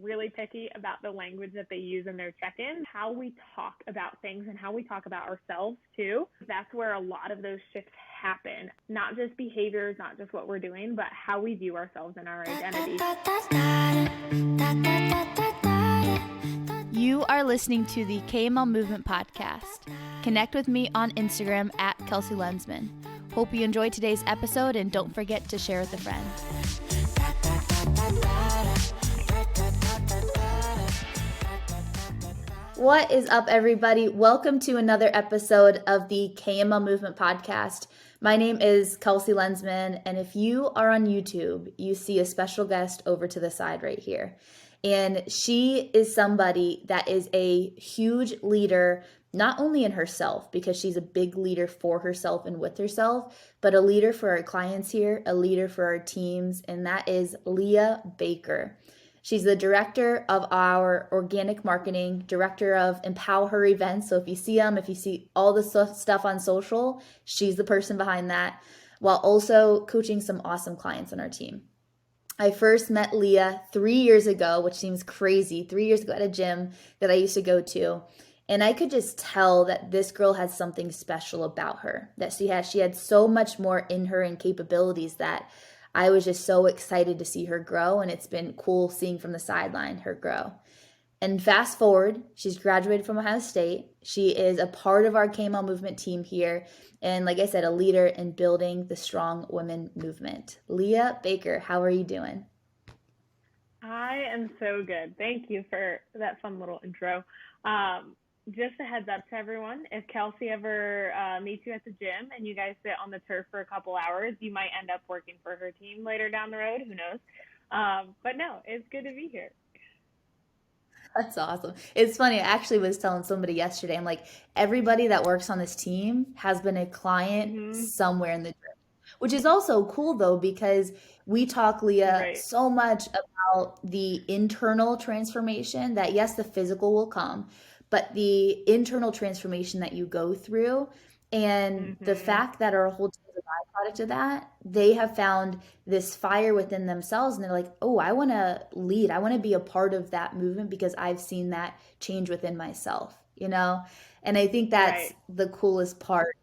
really picky about the language that they use in their check-in, how we talk about things and how we talk about ourselves too. That's where a lot of those shifts happen. Not just behaviors, not just what we're doing, but how we view ourselves and our identity. You are listening to the KML Movement Podcast. Connect with me on Instagram at Kelsey Lensman. Hope you enjoyed today's episode and don't forget to share with a friend. What is up, everybody? Welcome to another episode of the KML Movement Podcast. My name is Kelsey Lensman, and if you are on YouTube, you see a special guest over to the side right here. And she is somebody that is a huge leader, not only in herself, because she's a big leader for herself and with herself, but a leader for our clients here, a leader for our teams, and that is Leah Baker. She's the director of our organic marketing, director of Empower Her events. So if you see them, if you see all the stuff on social, she's the person behind that, while also coaching some awesome clients on our team. I first met Leah 3 years ago, which seems crazy, 3 years ago at a gym that I used to go to. And I could just tell that this girl had something special about her, that she had so much more in her and capabilities that I was just so excited to see her grow. And it's been cool seeing from the sideline her grow. And fast forward, she's graduated from Ohio State. She is a part of our KML movement team here. And like I said, a leader in building the strong women movement. Leah Baker, how are you doing? I am so good. Thank you for that fun little intro. Just a heads up to everyone, if Kelsey ever meets you at the gym and you guys sit on the turf for a couple hours, you might end up working for her team later down the road. Who knows? But no, it's good to be here. That's awesome. It's funny. I actually was telling somebody yesterday, I'm like, everybody that works on this team has been a client somewhere in the gym, which is also cool though, because we talk, Leah, so much about the internal transformation that yes, the physical will come, but the internal transformation that you go through and the fact that our whole team is a byproduct of that, they have found this fire within themselves and they're like, oh, I want to lead. I want to be a part of that movement because I've seen that change within myself, you know? And I think that's the coolest part.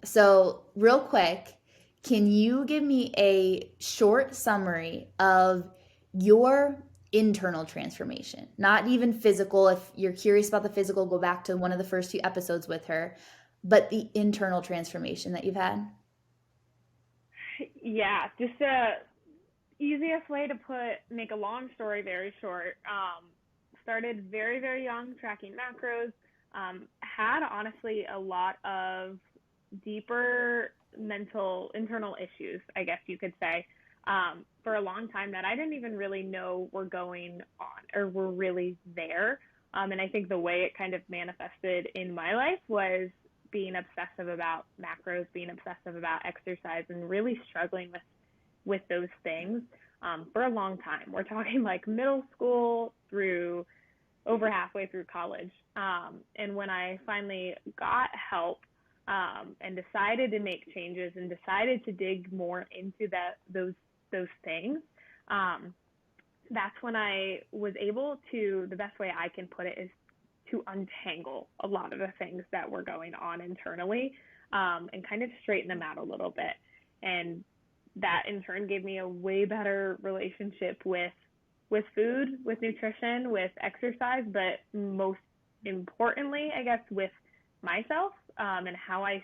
So real quick, can you give me a short summary of your internal transformation? Not even physical. If you're curious about the physical, go back to one of the first few episodes with her, but the internal transformation that you've had. Yeah, just the easiest way to make a long story very short. Started very, very young, tracking macros. Had honestly a lot of deeper mental internal issues, I guess you could say, for a long time that I didn't even really know were going on or were really there. And I think the way it kind of manifested in my life was being obsessive about macros, being obsessive about exercise, and really struggling with those things for a long time. We're talking like middle school through over halfway through college. And when I finally got help and decided to make changes and decided to dig more into those things, that's when I was able to, the best way I can put it is to untangle a lot of the things that were going on internally and kind of straighten them out a little bit. And that in turn gave me a way better relationship with food, with nutrition, with exercise, but most importantly, I guess, with myself and how I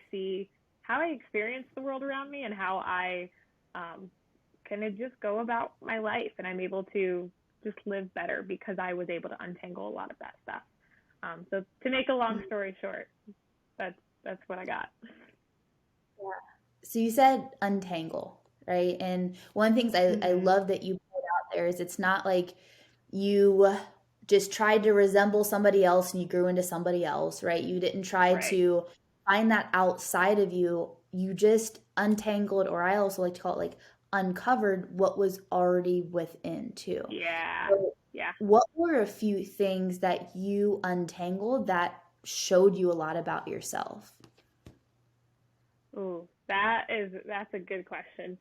experience the world around me and how I kind of just go about my life. And I'm able to just live better because I was able to untangle a lot of that stuff. So to make a long story short, that's what I got. Yeah. So you said untangle, right? And one of the things I love that you put out there is it's not like you just tried to resemble somebody else and you grew into somebody else, right? You didn't try to find that outside of you. You just untangled, or I also like to call it like uncovered what was already within too. Yeah. So what were a few things that you untangled that showed you a lot about yourself? Ooh, that's a good question.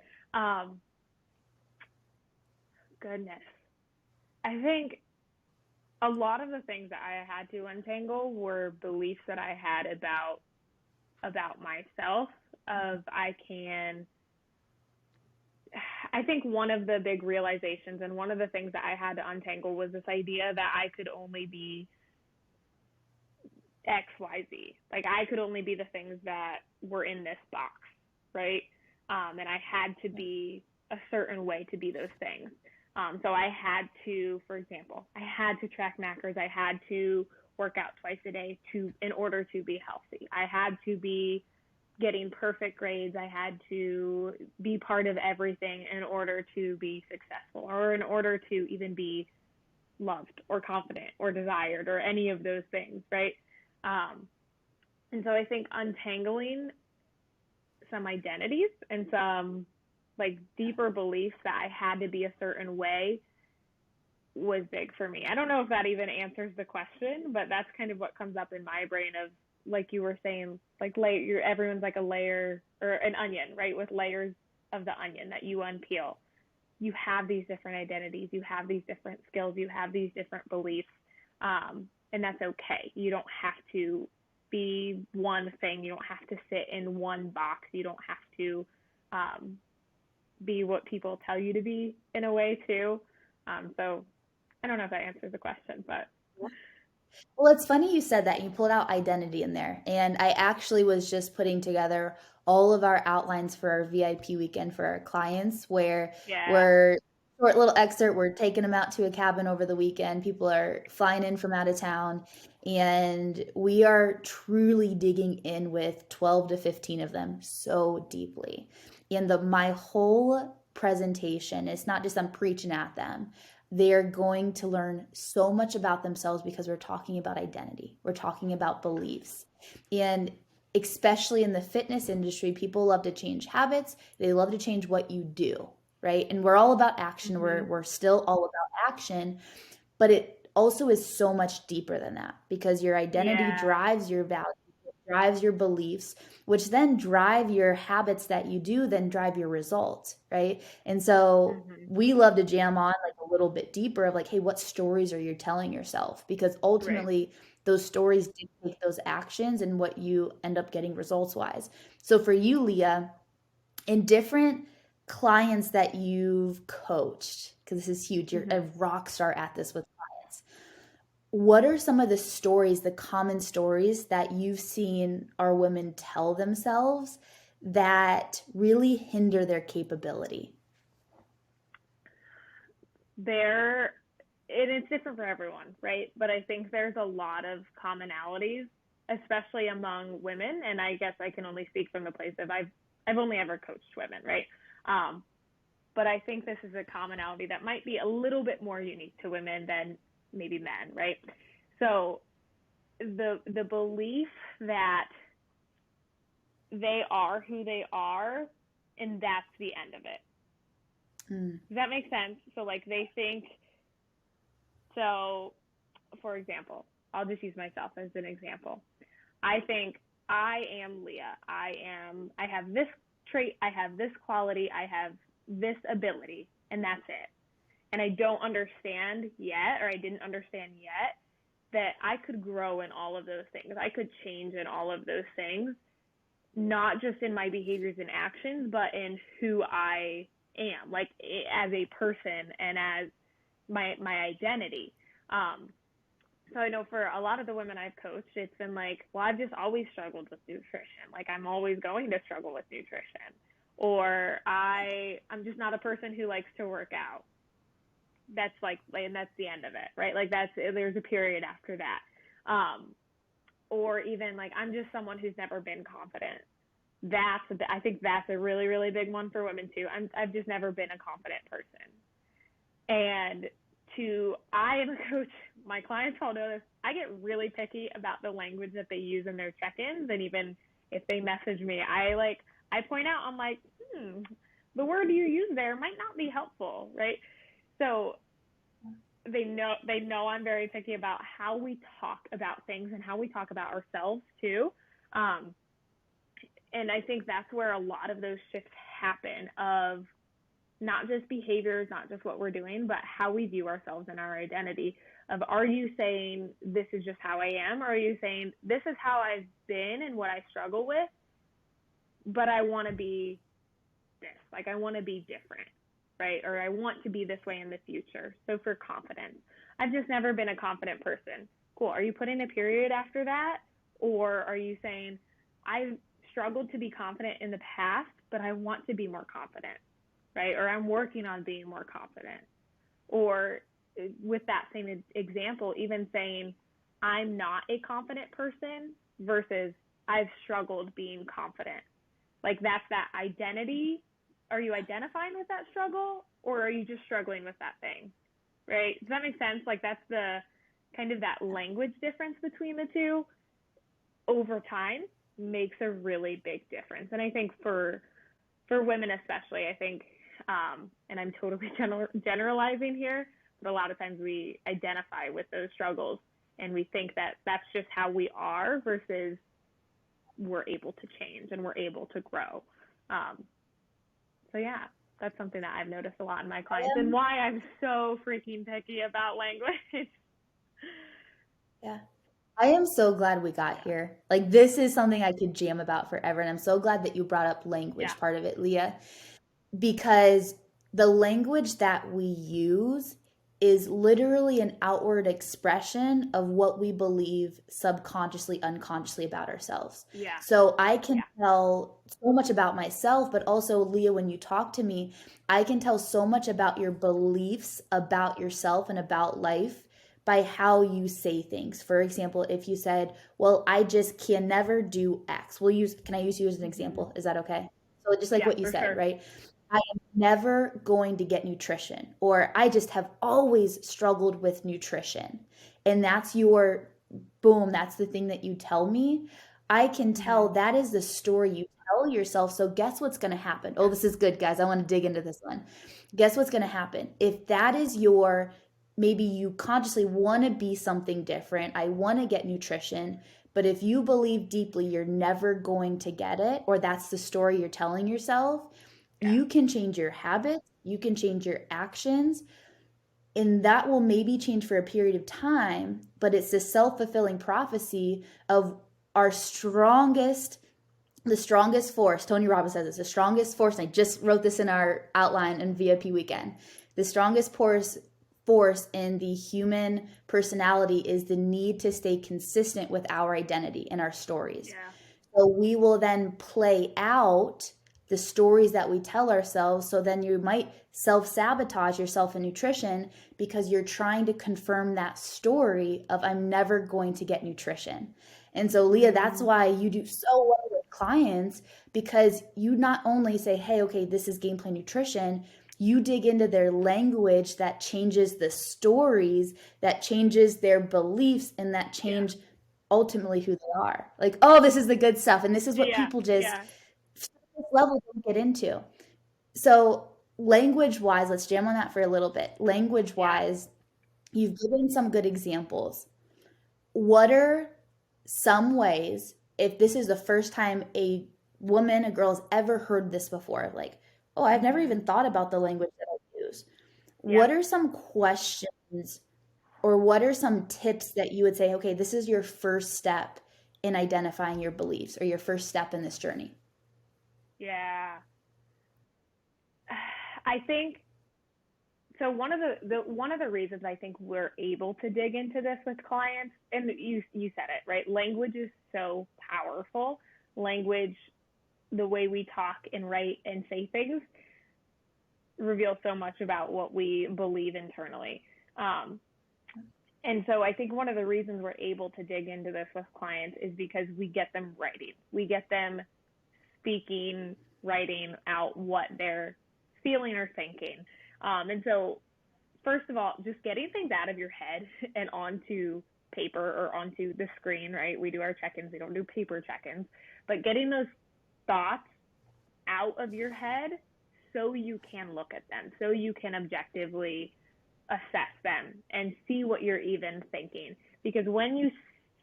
Goodness. I think a lot of the things that I had to untangle were beliefs that I had about myself. I think one of the big realizations and one of the things that I had to untangle was this idea that I could only be XYZ. Like I could only be the things that were in this box, right? And I had to be a certain way to be those things. So I had to, for example, I had to track macros. I had to work out twice a day in order to be healthy. I had to be getting perfect grades. I had to be part of everything in order to be successful, or in order to even be loved or confident or desired or any of those things, right? And so I think untangling some identities and some like deeper beliefs that I had to be a certain way was big for me. I don't know if that even answers the question, but that's kind of what comes up in my brain of, like you were saying, like everyone's like a layer or an onion, right? With layers of the onion that you unpeel. You have these different identities, you have these different skills, you have these different beliefs, and that's okay. You don't have to be one thing. You don't have to sit in one box. You don't have to be what people tell you to be in a way too. So I don't know if that answers the question, but Well, it's funny you said that. You pulled out identity in there. And I actually was just putting together all of our outlines for our VIP weekend for our clients, where yeah. we're short little excerpt, we're taking them out to a cabin over the weekend. People are flying in from out of town, and we are truly digging in with 12 to 15 of them so deeply. And my whole presentation, it's not just I'm preaching at them, they're going to learn so much about themselves because we're talking about identity. We're talking about beliefs. And especially in the fitness industry, people love to change habits. They love to change what you do, right? And we're all about action. Mm-hmm. We're still all about action, but it also is so much deeper than that because your identity Yeah. drives your values, drives your beliefs, which then drive your habits that you do, then drive your results, right? And so Mm-hmm. we love to jam on like a little bit deeper of like, hey, what stories are you telling yourself? Because Right. ultimately, those stories dictate those actions and what you end up getting results wise. So for you, Leah, in different clients that you've coached, because this is huge, you're a Mm-hmm. rock star at this with clients. What are some of the stories, the common stories that you've seen our women tell themselves that really hinder their capability? There, and it's different for everyone, right? But I think there's a lot of commonalities, especially among women. And I guess I can only speak from the place of I've only ever coached women, right? Um, but I think this is a commonality that might be a little bit more unique to women than maybe men, right? So the belief that they are who they are, and that's the end of it. Mm, Does that make sense? So like they think, so for example, I'll just use myself as an example. I think I am Leah. I have this trait, I have this quality, I have this ability, and that's it. And I don't understand yet, or I didn't understand yet, that I could grow in all of those things. I could change in all of those things, not just in my behaviors and actions, but in who I am, like as a person and as my identity. Um, so I know for a lot of the women I've coached, it's been like, well, I've just always struggled with nutrition. Like I'm always going to struggle with nutrition. Or I'm just not a person who likes to work out. That's like, and that's the end of it, right? Like there's a period after that. Um, or even like, I'm just someone who's never been confident. I think that's a really, really big one for women too. I've just never been a confident person. And I am a coach, my clients all know this. I get really picky about the language that they use in their check-ins, and even if they message me, I point out, I'm like, the word you use there might not be helpful, right? So they know I'm very picky about how we talk about things and how we talk about ourselves too. And I think that's where a lot of those shifts happen of not just behaviors, not just what we're doing, but how we view ourselves and our identity. Of, are you saying this is just how I am, or are you saying this is how I've been and what I struggle with, but I want to be this, like I want to be different, right? Or I want to be this way in the future. So for confidence, I've just never been a confident person. Cool. Are you putting a period after that? Or are you saying, I've struggled to be confident in the past, but I want to be more confident, right? Or I'm working on being more confident. Or with that same example, even saying, I'm not a confident person versus I've struggled being confident. Like that's that identity. Are you identifying with that struggle, or are you just struggling with that thing? Right? Does that make sense? Like that's the kind of that language difference between the two over time makes a really big difference. And I think for women especially, I think, and I'm totally generalizing here, but a lot of times we identify with those struggles and we think that that's just how we are versus we're able to change and we're able to grow. So yeah, that's something that I've noticed a lot in my clients and why I'm so freaking picky about language. Yeah. I am so glad we got here. Like, this is something I could jam about forever. And I'm so glad that you brought up language part of it, Leah, because the language that we use is literally an outward expression of what we believe subconsciously, unconsciously about ourselves. Yeah. So I can tell so much about myself, but also, Leah, when you talk to me, I can tell so much about your beliefs about yourself and about life by how you say things. For example, if you said, well, I just can never do X. Can I use you as an example? Is that okay? So just like what you said, right? I am never going to get nutrition, or I just have always struggled with nutrition. And that's your boom, that's the thing that you tell me. I can tell that is the story you tell yourself. So guess what's going to happen? Oh, this is good, guys. I want to dig into this one. Guess what's going to happen? If that is your, maybe you consciously want to be something different, I want to get nutrition, but if you believe deeply you're never going to get it, or that's the story you're telling yourself, you can change your habits, you can change your actions, and that will maybe change for a period of time, but it's a self-fulfilling prophecy of our strongest, the strongest force. Tony Robbins says it's the strongest force. And I just wrote this in our outline in VIP weekend. The strongest force in the human personality is the need to stay consistent with our identity and our stories. So we will then play out the stories that we tell ourselves. So then you might self-sabotage yourself in nutrition because you're trying to confirm that story of I'm never going to get nutrition. And so, Leah, that's why you do so well with clients, because you not only say, hey, okay, this is game plan nutrition, you dig into their language that changes the stories, that changes their beliefs, and that change ultimately who they are. Like, oh, this is the good stuff. And this is what people just this level don't get into. So language wise, let's jam on that for a little bit. Language wise, you've given some good examples. What are some ways, if this is the first time a woman, a girl has ever heard this before, like, oh, I've never even thought about the language that I use. What are some questions or what are some tips that you would say, okay, this is your first step in identifying your beliefs or your first step in this journey? Yeah. I think so. One of the reasons I think we're able to dig into this with clients, and you said it right. Language is so powerful. Language, the way we talk and write and say things, reveals so much about what we believe internally. And so I think one of the reasons we're able to dig into this with clients is because we get them writing. We get them speaking, writing out what they're feeling or thinking. And so, first of all, just getting things out of your head and onto paper or onto the screen, right? We do our check-ins. We don't do paper check-ins. But getting those thoughts out of your head so you can look at them, so you can objectively assess them and see what you're even thinking. Because when you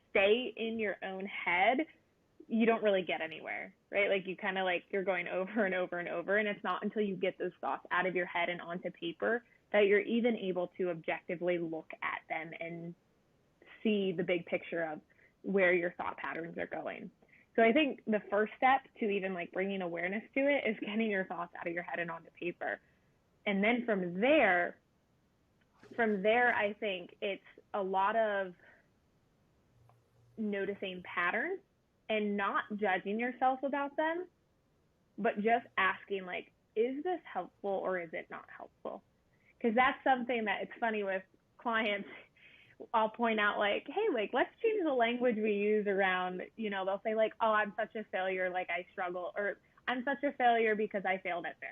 stay in your own head, you don't really get anywhere, right? Like you kind of like you're going over and over and over, and it's not until you get those thoughts out of your head and onto paper that you're even able to objectively look at them and see the big picture of where your thought patterns are going. So I think the first step to even like bringing awareness to it is getting your thoughts out of your head and onto paper. And then from there, I think it's a lot of noticing patterns and not judging yourself about them, but just asking like, is this helpful or is it not helpful? Because that's something that it's funny with clients. I'll point out like, hey, like let's change the language we use around, they'll say like, oh, I'm such a failure, like I struggle, or I'm such a failure because I failed at this,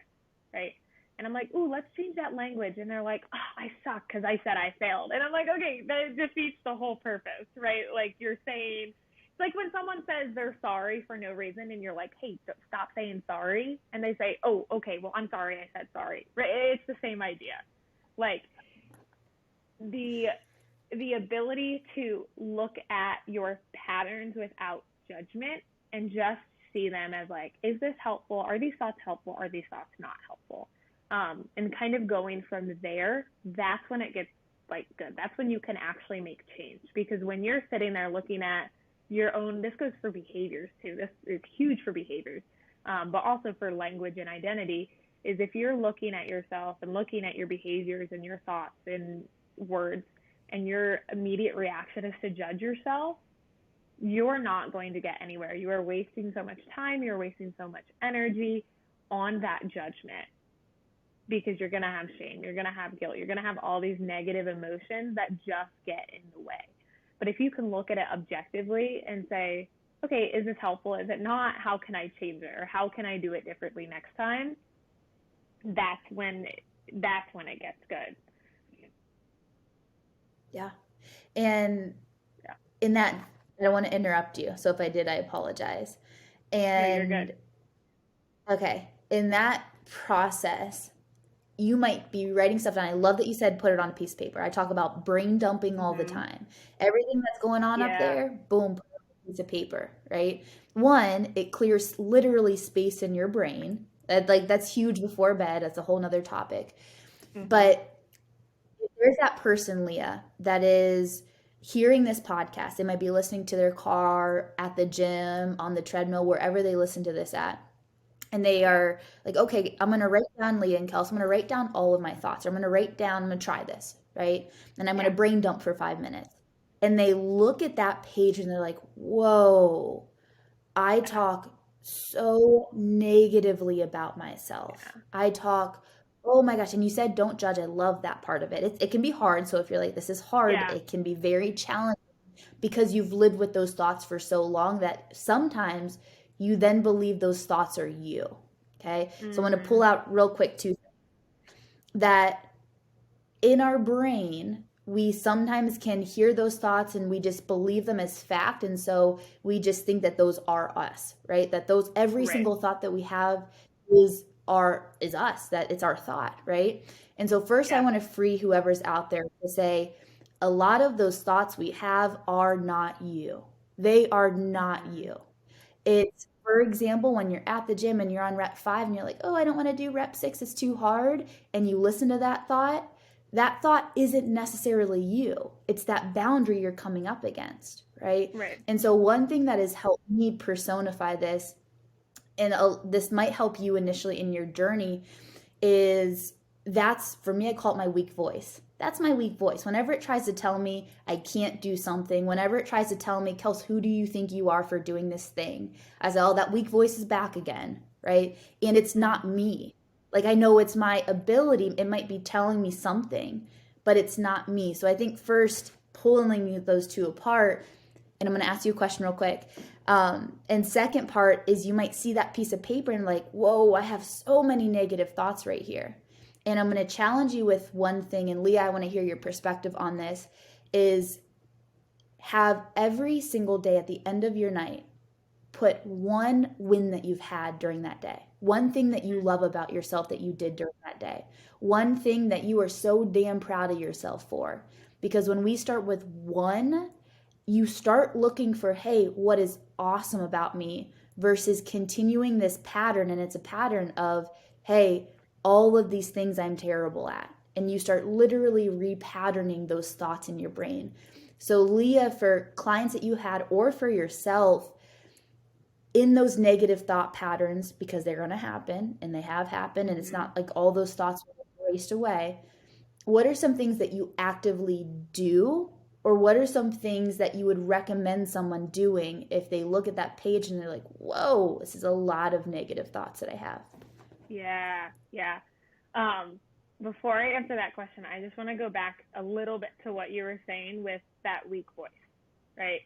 right? And I'm like, ooh, let's change that language. And they're like, oh, I suck because I said I failed. And I'm like, okay, that defeats the whole purpose, right? Like you're saying, it's like when someone says they're sorry for no reason and you're like, hey, stop saying sorry. And they say, oh, okay, well, I'm sorry I said sorry. Right? It's the same idea. Like the ability to look at your patterns without judgment and just see them as like, is this helpful? Are these thoughts helpful? Are these thoughts not helpful? And kind of going from there, that's when it gets like good. That's when you can actually make change, because when you're sitting there looking at your own, this goes for behaviors too. This is huge for behaviors, but also for language and identity, is if you're looking at yourself and looking at your behaviors and your thoughts and words, and your immediate reaction is to judge yourself, you're not going to get anywhere. You are wasting so much time. You're wasting so much energy on that judgment, because you're going to have shame. You're going to have guilt. You're going to have all these negative emotions that just get in the way. But if you can look at it objectively and say, okay, is this helpful? Is it not? How can I change it? Or how can I do it differently next time? That's when it gets good. Yeah. And in that, I don't want to interrupt you. So if I did, I apologize. And no, you're good. Okay. In that process, you might be writing stuff down. I love that you said put it on a piece of paper. I talk about brain dumping all the time. Everything that's going on up there, boom, put it on a piece of paper, right? One, it clears literally space in your brain. That's huge before bed. That's a whole nother topic. But there's that person, Leah, that is hearing this podcast. They might be listening to their car, at the gym, on the treadmill, wherever they listen to this at. And they are like, okay, I'm going to write down, Leah and Kelsey, I'm going to write down all of my thoughts. I'm going to write down, I'm going to try this, right? And I'm going to brain dump for 5 minutes. And they look at that page and they're like, whoa, I talk so negatively about myself. I talk, oh my gosh. And you said, don't judge. I love that part of it. It can be hard. So if you're like, this is hard, it can be very challenging, because you've lived with those thoughts for so long that sometimes you then believe those thoughts are you. Okay. So I'm going to pull out real quick too, that in our brain, we sometimes can hear those thoughts and we just believe them as fact. And so we just think that those are us, right? That every single thought that we have is us, that it's our thought, right? And so first I want to free whoever's out there to say, a lot of those thoughts we have are not you. They are not you. It's, for example, when you're at the gym and you're on rep 5 and you're like, oh, I don't want to do rep 6, it's too hard. And you listen to that thought isn't necessarily you. It's that boundary you're coming up against, right? And so one thing that has helped me personify this, and this might help you initially in your journey, is for me, I call it my weak voice. That's my weak voice. Whenever it tries to tell me I can't do something, whenever it tries to tell me, Kels, who do you think you are for doing this thing? I say, oh, that weak voice is back again, right? And it's not me. Like, I know it's my ability. It might be telling me something, but it's not me. So I think first, pulling those two apart, and I'm going to ask you a question real quick. And second part is, you might see that piece of paper and like, whoa, I have so many negative thoughts right here. And I'm going to challenge you with one thing, and Leah, I want to hear your perspective on this, is have every single day at the end of your night, put one win that you've had during that day. One thing that you love about yourself that you did during that day. One thing that you are so damn proud of yourself for. Because when we start with one, you start looking for, hey, what is awesome about me, versus continuing this pattern. And it's a pattern of, hey, all of these things I'm terrible at. And you start literally repatterning those thoughts in your brain. So, Leah, for clients that you had or for yourself, in those negative thought patterns, because they're going to happen and they have happened, and it's not like all those thoughts were erased away, what are some things that you actively do, or what are some things that you would recommend someone doing if they look at that page and they're like, whoa, this is a lot of negative thoughts that I have? Yeah, yeah. Before I answer that question, I just want to go back a little bit to what you were saying with that weak voice, right?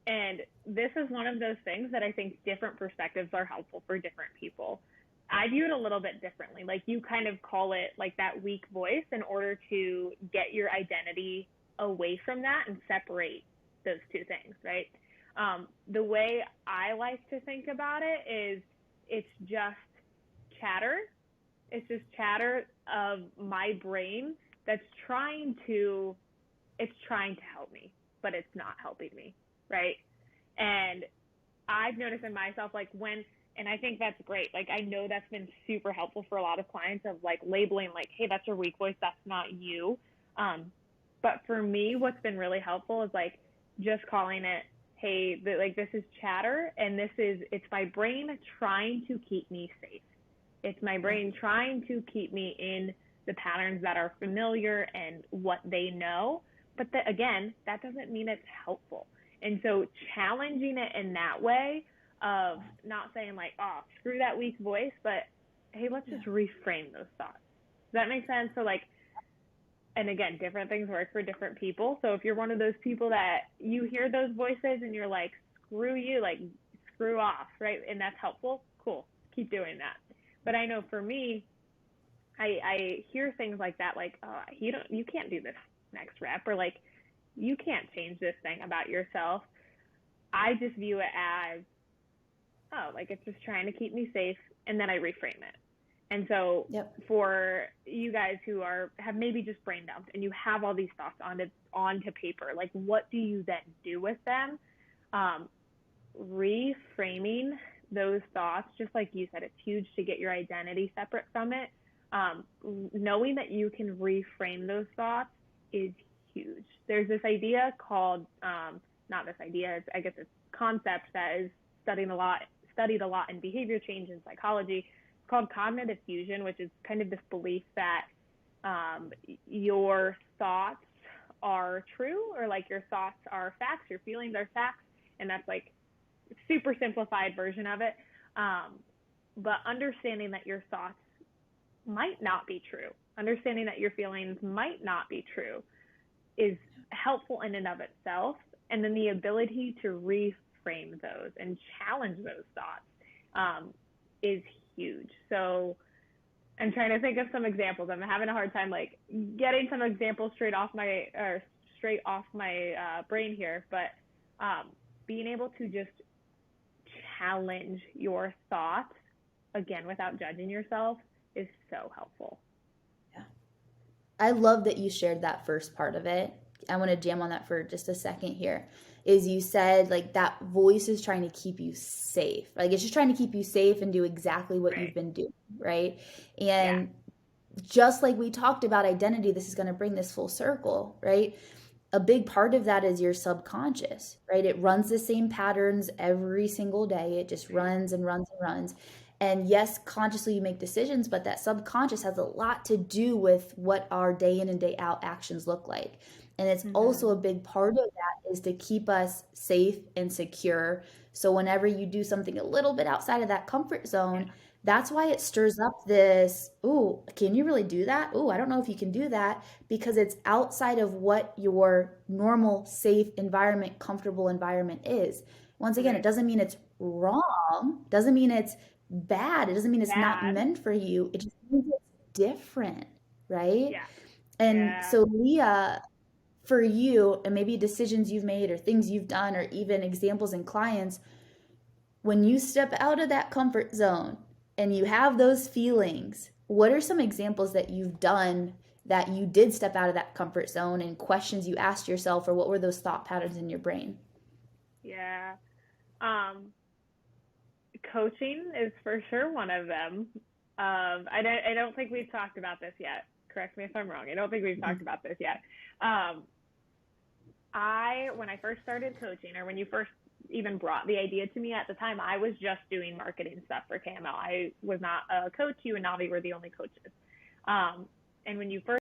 And this is one of those things that I think different perspectives are helpful for different people. I view it a little bit differently. Like, you kind of call it like that weak voice in order to get your identity away from that and separate those two things, right? The way I like to think about it is it's just chatter. It's just chatter of my brain that's it's trying to help me, but it's not helping me, right? And I've noticed in myself, like, and I think that's great. Like, I know that's been super helpful for a lot of clients, of like labeling, like, hey, that's your weak voice, that's not you. But for me, what's been really helpful is like just calling it, hey, like, this is chatter, and it's my brain trying to keep me safe. It's my brain trying to keep me in the patterns that are familiar and what they know. But again, that doesn't mean it's helpful. And so challenging it in that way of not saying like, oh, screw that weak voice, but hey, let's just reframe those thoughts. Does that make sense? So like, and again, different things work for different people. So if you're one of those people that you hear those voices and you're like, screw you, like, screw off, right? And that's helpful, cool, keep doing that. But I know for me, I hear things like that, like, oh, you can't do this next rep, or like, you can't change this thing about yourself. I just view it as, oh, like, it's just trying to keep me safe, and then I reframe it. And so for you guys who have maybe just brain dumped and you have all these thoughts onto paper, like, what do you then do with them? Reframing those thoughts, just like you said, it's huge to get your identity separate from it. Knowing that you can reframe those thoughts is huge. There's this idea called, not this idea, I guess it's concept that is studied a lot in behavior change and psychology. It's called cognitive fusion, which is kind of this belief that your thoughts are true, or like your thoughts are facts, your feelings are facts, and that's like a super simplified version of it. But understanding that your thoughts might not be true, understanding that your feelings might not be true, is helpful in and of itself. And then the ability to reframe those and challenge those thoughts is huge. So I'm trying to think of some examples. I'm having a hard time like getting some examples straight off my brain here, but being able to just challenge your thoughts, again, without judging yourself, is so helpful. Yeah. I love that you shared that first part of it. I want to jam on that for just a second here. Is you said like that voice is trying to keep you safe. Like, it's just trying to keep you safe and do exactly what you've been doing, right? And just like we talked about identity, this is going to bring this full circle, right? A big part of that is your subconscious, right? It runs the same patterns every single day. It just runs and runs and runs. And yes, consciously you make decisions, but that subconscious has a lot to do with what our day in and day out actions look like. And it's also a big part of that is to keep us safe and secure. So whenever you do something a little bit outside of that comfort zone, that's why it stirs up this, ooh, can you really do that? Ooh, I don't know if you can do that, because it's outside of what your normal, safe environment, comfortable environment is. Once again, it doesn't mean it's wrong, doesn't mean it's bad, it doesn't mean it's not meant for you. It just means it's different, right? Yeah. And so, Leah, for you, and maybe decisions you've made or things you've done or even examples in clients, when you step out of that comfort zone and you have those feelings, what are some examples that you've done that you did step out of that comfort zone, and questions you asked yourself, or what were those thought patterns in your brain? Yeah. Coaching is for sure one of them. I don't think we've talked about this yet. Correct me if I'm wrong. I don't think we've talked about this yet. When I first started coaching, or when you first even brought the idea to me, at the time, I was just doing marketing stuff for KML. I was not a coach. You and Navi were the only coaches. And when you first